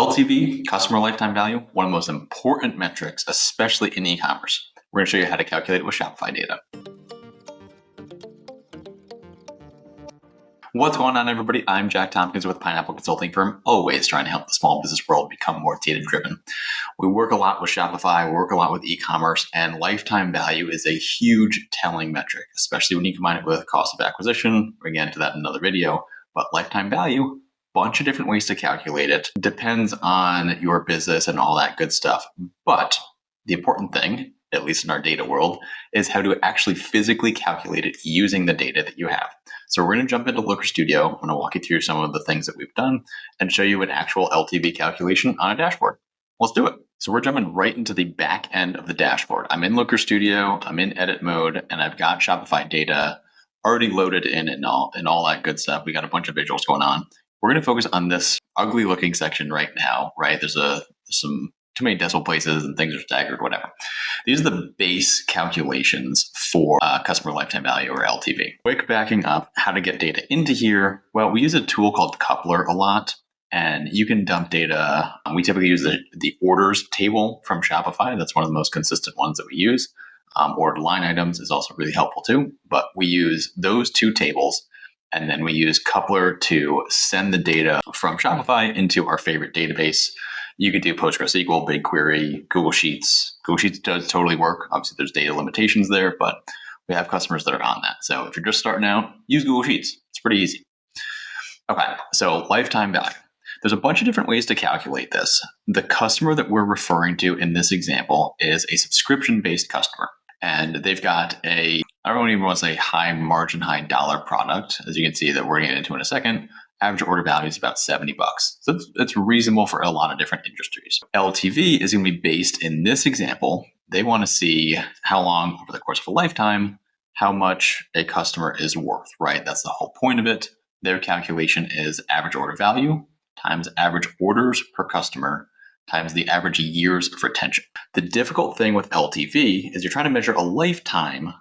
LTV, customer lifetime value, one of the most important metrics, especially in e-commerce. We're going to show you how to calculate it with Shopify data. What's going on, everybody? I'm Jack Tompkins with Pineapple Consulting Firm, always trying to help the small business world become more data-driven. We work a lot with Shopify, we work a lot with e-commerce, and lifetime value is a huge telling metric, especially when you combine it with cost of acquisition. We're going to get into that in another video, but lifetime value, bunch of different ways to calculate it. Depends on your business and all that good stuff. But the important thing, at least in our data world, is how to actually physically calculate it using the data that you have. So we're going to jump into Looker Studio. I'm going to walk you through some of the things that we've done and show you an actual LTV calculation on a dashboard. Let's do it. So we're jumping right into the back end of the dashboard. I'm in Looker Studio, I'm in edit mode, and I've got Shopify data already loaded in and all that good stuff. We got a bunch of visuals going on. We're going to focus on this ugly looking section right now, right? There's some too many decimal places and things are staggered, whatever. These are the base calculations for customer lifetime value, or LTV. Quick backing up, how to get data into here. Well, we use a tool called Coupler a lot, and you can dump data. We typically use the orders table from Shopify. That's one of the most consistent ones that we use. Ordered line items is also really helpful too, but we use those two tables, and then we use Coupler to send the data from Shopify into our favorite database. You could do PostgreSQL, BigQuery, Google Sheets. Google Sheets does totally work. Obviously, there's data limitations there, but we have customers that are on that. So if you're just starting out, use Google Sheets. It's pretty easy. Okay, so lifetime value. There's a bunch of different ways to calculate this. The customer that we're referring to in this example is a subscription-based customer. And they've got I don't even want to say high margin, high dollar product. As you can see that we're going to get into in a second. Average order value is about $70. So it's reasonable for a lot of different industries. LTV is going to be based in this example. They want to see how long over the course of a lifetime, how much a customer is worth, right? That's the whole point of it. Their calculation is average order value times average orders per customer times the average years of retention. The difficult thing with LTV is you're trying to measure a lifetime,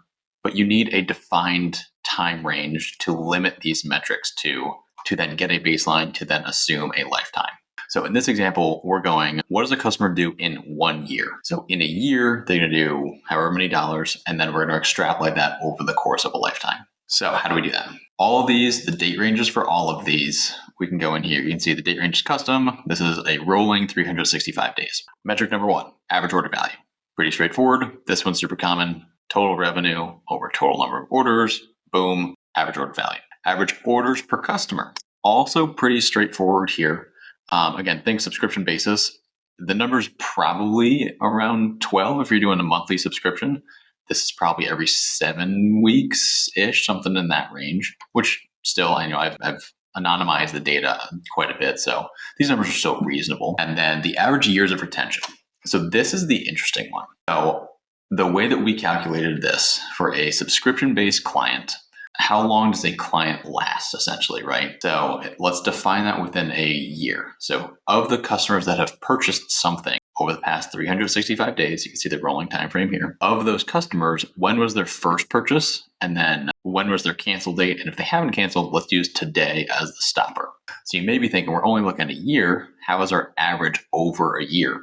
but you need a defined time range to limit these metrics to then get a baseline to then assume a lifetime. So in this example, we're going, what does a customer do in 1 year? So in a year, they're going to do however many dollars, and then we're going to extrapolate that over the course of a lifetime. So how do we do that? All of these, the date ranges for all of these, we can go in here. You can see the date range is custom. This is a rolling 365 days. Metric number 1, average order value. Pretty straightforward. This one's super common. Total revenue over total number of orders. Boom, average order value. Average orders per customer. Also pretty straightforward here. Again, think subscription basis. The number's probably around 12 if you're doing a monthly subscription. This is probably every 7 weeks-ish, something in that range, which still, I know I've anonymized the data quite a bit, so these numbers are still reasonable. And then the average years of retention. So this is the interesting one. So the way that we calculated this for a subscription-based client, how long does a client last, essentially, right? So let's define that within a year. So of the customers that have purchased something over the past 365 days, you can see the rolling time frame here. Of those customers, when was their first purchase? And then when was their cancel date? And if they haven't canceled, let's use today as the stopper. So you may be thinking, we're only looking at a year. How is our average over a year?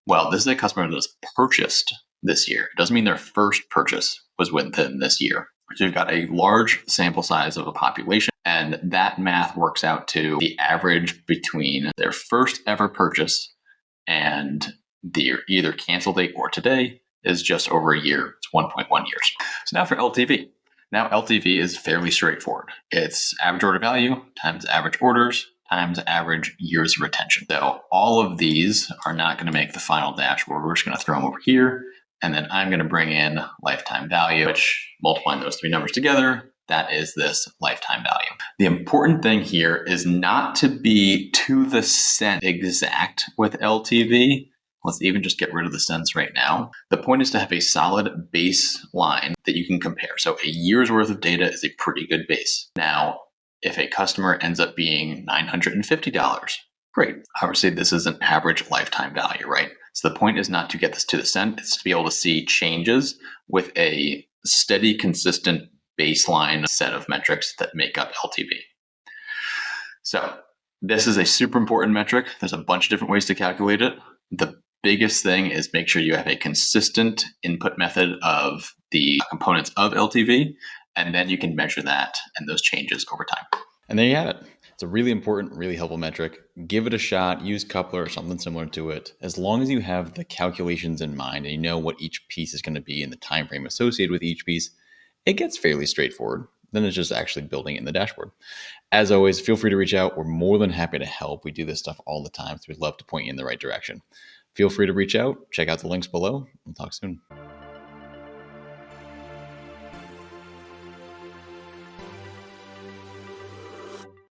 Well, this is a customer that has purchased this year. It doesn't mean their first purchase was within this year. So you've got a large sample size of a population, and that math works out to the average between their first ever purchase and their either cancel date or today is just over a year. It's 1.1 years. So now for LTV. Now LTV is fairly straightforward. It's average order value times average orders times average years of retention. So all of these are not going to make the final dashboard. We're just going to throw them over here. And then I'm going to bring in lifetime value, which multiplying those three numbers together, that is this lifetime value. The important thing here is not to be to the cent exact with LTV. Let's even just get rid of the cents right now. The point is to have a solid baseline that you can compare. So a year's worth of data is a pretty good base. Now, if a customer ends up being $950, great. Obviously, this is an average lifetime value, right? So the point is not to get this to the cent, it's to be able to see changes with a steady, consistent baseline set of metrics that make up LTV. So This is a super important metric. There's a bunch of different ways to calculate it. The biggest thing is make sure you have a consistent input method of the components of LTV, and then you can measure that and those changes over time. And there you have it. It's a really important, really helpful metric. Give it a shot, use Coupler or something similar to it. As long as you have the calculations in mind and you know what each piece is going to be and the time frame associated with each piece, it gets fairly straightforward. Then it's just actually building it in the dashboard. As always, feel free to reach out. We're more than happy to help. We do this stuff all the time, so we'd love to point you in the right direction. Feel free to reach out. Check out the links below. We'll talk soon.